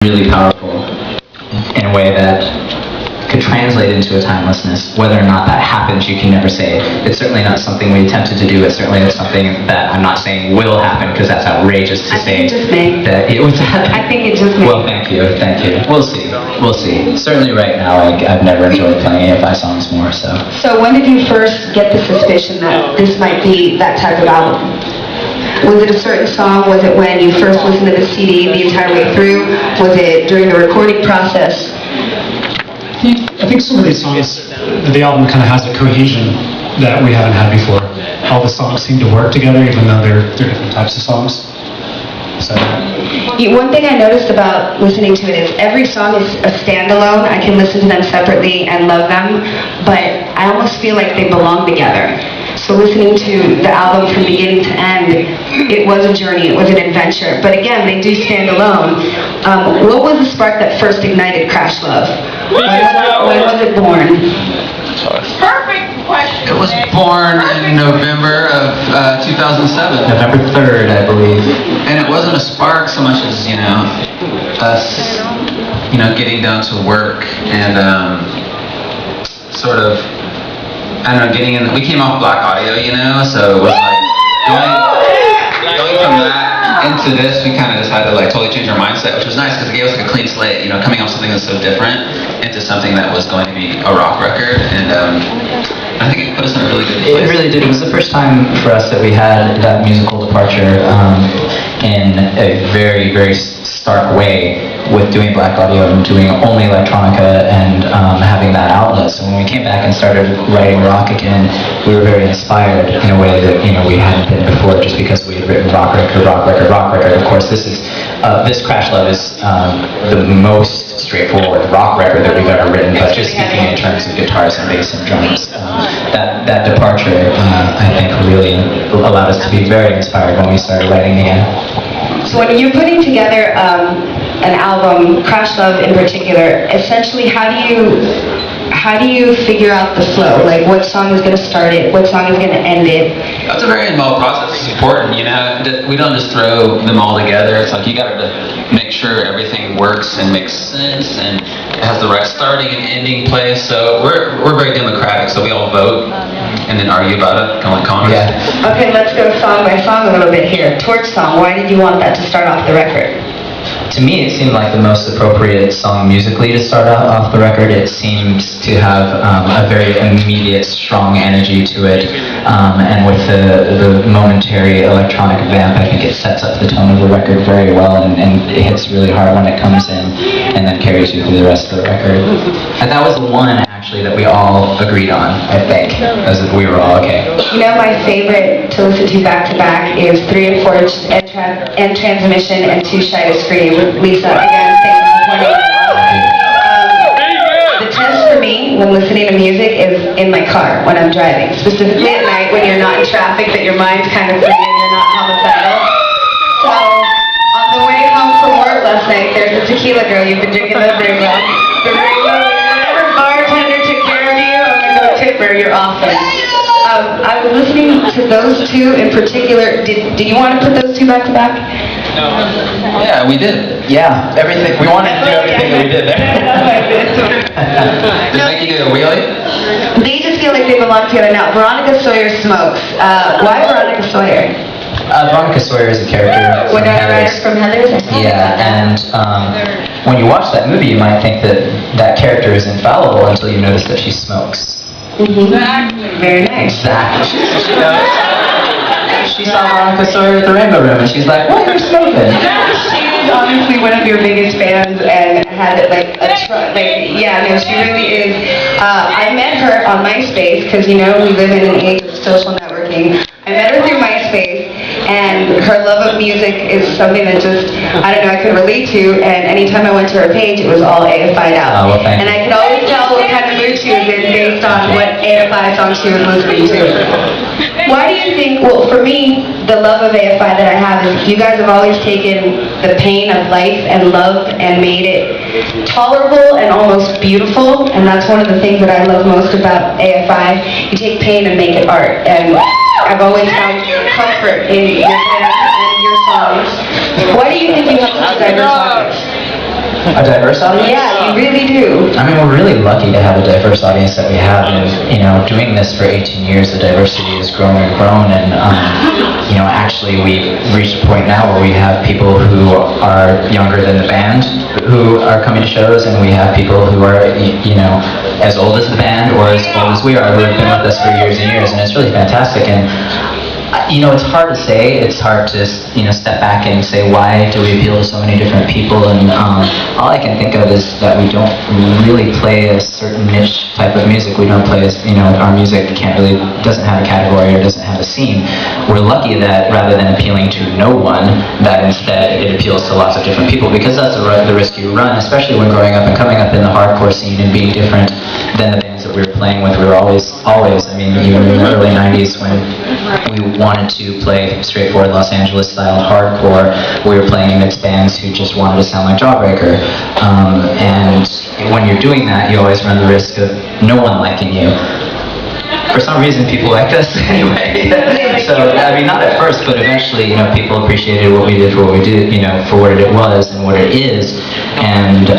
really powerful in a way that could translate into a timelessness. Whether or not that happens, you can never say. It's certainly not something we attempted to do. It's certainly not something that I'm not saying will happen, because that's outrageous to say. I think it just may. That it was that. I think it just may. Well, thank you. We'll see. Certainly right now, I've never enjoyed playing AFI songs more, so. So when did you first get the suspicion that this might be that type of album? Was it a certain song? Was it when you first listened to the CD the entire way through? Was it during the recording process? I think some of these songs, the album kind of has a cohesion that we haven't had before. All the songs seem to work together, even though they're different types of songs. So. One thing I noticed about listening to it is every song is a standalone. I can listen to them separately and love them, but I almost feel like they belong together. So listening to the album from beginning to end, it was a journey, it was an adventure. But again, they do stand alone. What was the spark that first ignited Crash Love? When was it born? Perfect question. It was born in November of 2007. November 3rd, I believe. And it wasn't a spark so much as, us, getting down to work and sort of, I don't know, getting in. We came off Black Audio, so it was like going from that into this. We kind of decided to totally change our mindset, which was nice because it gave us a clean slate. Coming off something that's so different into something that was going to be a rock record, and I think it put us in a really good place. It really did. It was the first time for us that we had that musical departure in a very, very stark way, with doing Black Audio and doing only electronica and having that outlet. So when we came back and started writing rock again, we were very inspired in a way that we hadn't been before, just because we had written rock record. Of course, this Crash Love is the most straightforward rock record that we've ever written, but just speaking in terms of guitars and bass and drums, that departure I think really allowed us to be very inspired when we started writing again. So when you're putting together an album, Crash Love in particular, essentially how do you figure out the flow? Like, what song is going to start it? What song is going to end it? That's a very involved process. It's important, we don't just throw them all together. It's like you got to make sure everything works and makes sense and it has the right starting and ending place. So we're very democratic. So we all vote and then argue about it, kind of like Congress. Yeah. Okay, let's go song by song a little bit here. Torch Song. Why did you want that to start off the record? To me, it seemed like the most appropriate song musically to start off the record. It seemed to have a very immediate, strong energy to it, and with the momentary electronic vamp, I think it sets up the tone of the record very well, and it hits really hard when it comes in, and then carries you through the rest of the record. And that was the one, actually, that we all agreed on, I think, as if we were all okay. My favorite to listen to back to back is 3 and 4 and Transmission and Too Shy to Scream. Lisa, again, thanks for pointing that out. The test for me when listening to music is in my car when I'm driving, specifically at night when you're not in traffic, that your mind's kind of free and you're not homicidal. So on the way home from work last night, there's a tequila girl you've been drinking the Ringo. The Ringo, whatever bartender took care of you, I'm gonna go tip her. You're awesome. I was listening to those two in particular. Did you want to put those two back to back? No. Yeah, we did. Yeah, everything. We wanted to do everything that we did there. Did they make you do a wheelie? They just feel like they belong together now. Veronica Sawyer smokes. Why Veronica Sawyer? Veronica Sawyer is a character from Heathers. From Heathers? Yeah, and when you watch that movie, you might think that character is infallible until you notice that she smokes. Exactly. Very nice. Exactly. She saw Veronica Sawyer at the Rainbow Room, and she's like, "What, you're smoking?" She's honestly one of your biggest fans, and had she really is. I met her on MySpace, because we live in an age of social networking. I met her through MySpace, and her love of music is something that I could relate to, and anytime I went to her page, it was all AFI'd out. Oh, well, thank you. And I could always tell what kind of mood she was in based on what AFI song she was listening to. Why do you think, well, for me, the love of AFI that I have is you guys have always taken the pain of life and love and made it tolerable and almost beautiful, and that's one of the things that I love most about AFI. You take pain and make it art, and I've always found comfort in your band and your songs. Why do you think you have such diverse audience? A diverse audience? Yeah, you really do. I mean, we're really lucky to have a diverse audience that we have, and doing this for 18 years, the diversity has grown and grown, and actually we've reached a point now where we have people who are younger than the band who are coming to shows, and we have people who are, as old as the band or as old as we are, who have been with us for years and years, and it's really fantastic. And it's hard to say. It's hard to, step back and say, why do we appeal to so many different people? And all I can think of is that we don't really play a certain niche type of music. We don't play, our music doesn't have a category or doesn't have a scene. We're lucky that rather than appealing to no one, that instead it appeals to lots of different people, because that's the risk you run, especially when growing up and coming up in the hardcore scene and being different than the bands that we were playing with. We were always, I mean, even in the early 90s when we wanted to play straightforward Los Angeles style hardcore, we were playing in mixed bands who just wanted to sound like Jawbreaker. And when you're doing that, you always run the risk of no one liking you. For some reason, people liked us anyway. So, I mean, not at first, but eventually, people appreciated what we did for what we did, for what it was and what it is. And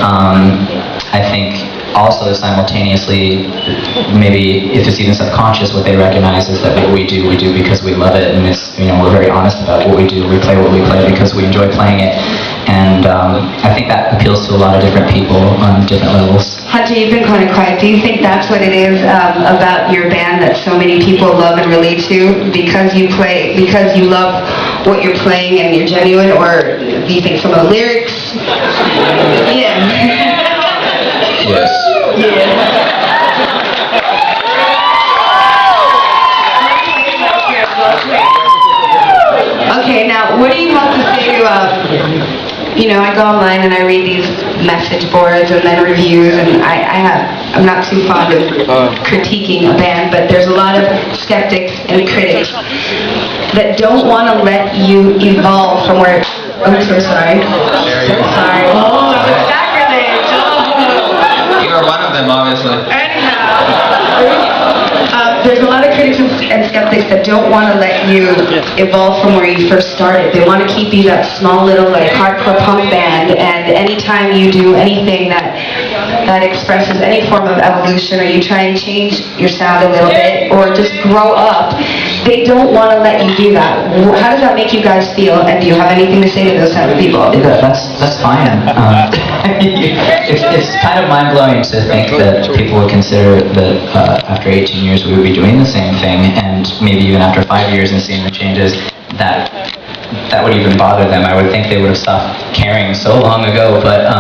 I think also simultaneously, maybe if it's even subconscious, what they recognize is that what we do because we love it, and it's, we're very honest about what we do. We play what we play because we enjoy playing it, and I think that appeals to a lot of different people on different levels. Hunter, you've been kind of quiet. Do you think that's what it is about your band that so many people love and relate to because you love what you're playing and you're genuine, or do you think some of the lyrics? Yeah. Yes. Okay, now what do you have to say to, I go online and I read these message boards and then reviews, and I'm not too fond of critiquing a band, but there's a lot of skeptics and critics that don't want to let you evolve from where, I'm so sorry. So sorry. Oh, sacrilege. You are one of them, obviously. There's a lot of critics and skeptics that don't want to let you evolve from where you first started. They want to keep you that small little hardcore punk band, and anytime you do anything that expresses any form of evolution, or you try and change your sound a little bit, or just grow up, they don't want to let you do that. How does that make you guys feel, and do you have anything to say to those type of people? That's fine. It's kind of mind-blowing to think that people would consider that after 18 years we would be doing the same thing, and maybe even after 5 years and seeing the changes, that would even bother them. I would think they would have stopped caring so long ago, but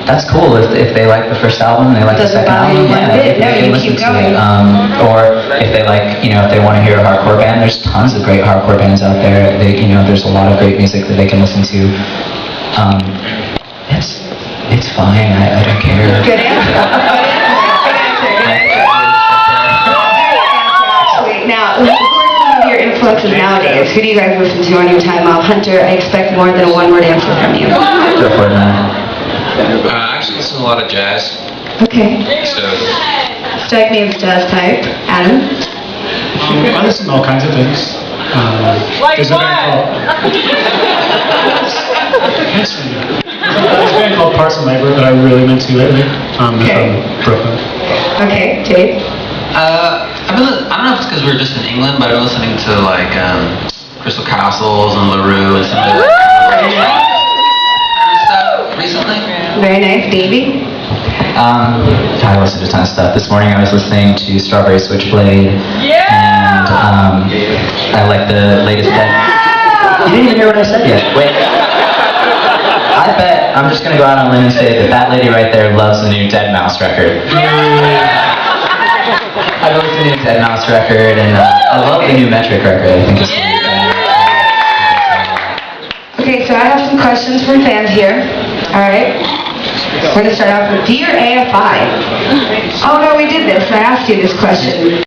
that's cool if they like the first album, they like the second album, they can listen to it. Or if they like, if they want to hear a hardcore band, there's tons of great hardcore bands out there. There's a lot of great music that they can listen to. It's fine. I don't care. Good answer. Now, who are some of your influences nowadays? Who do you guys listen to on your time off? Hunter, I expect more than a one-word answer from you. Go for it, man. I actually listen to a lot of jazz. Okay. So, Strike me as jazz type. Adam? I listen to all kinds of things. There's a band called Parts and Labor that I really went to lately. Okay. From Brooklyn. Okay, Jade? I don't know if it's because we were just in England, but I've been listening to Crystal Castles and LaRue and some of that stuff recently. Very nice. Davey? I listen to a ton of stuff. This morning I was listening to Strawberry Switchblade, and I like the latest Dead. You didn't even hear what I said yet. Wait. I bet I'm just gonna go out on a limb and say that lady right there loves the new Dead Mouse record. I love the new Dead Mouse record, and I love the new Metric record. I think it's really Okay, so I have some questions from fans here. Alright. We're going to start off with, D or AFI? Oh no, we did this. I asked you this question.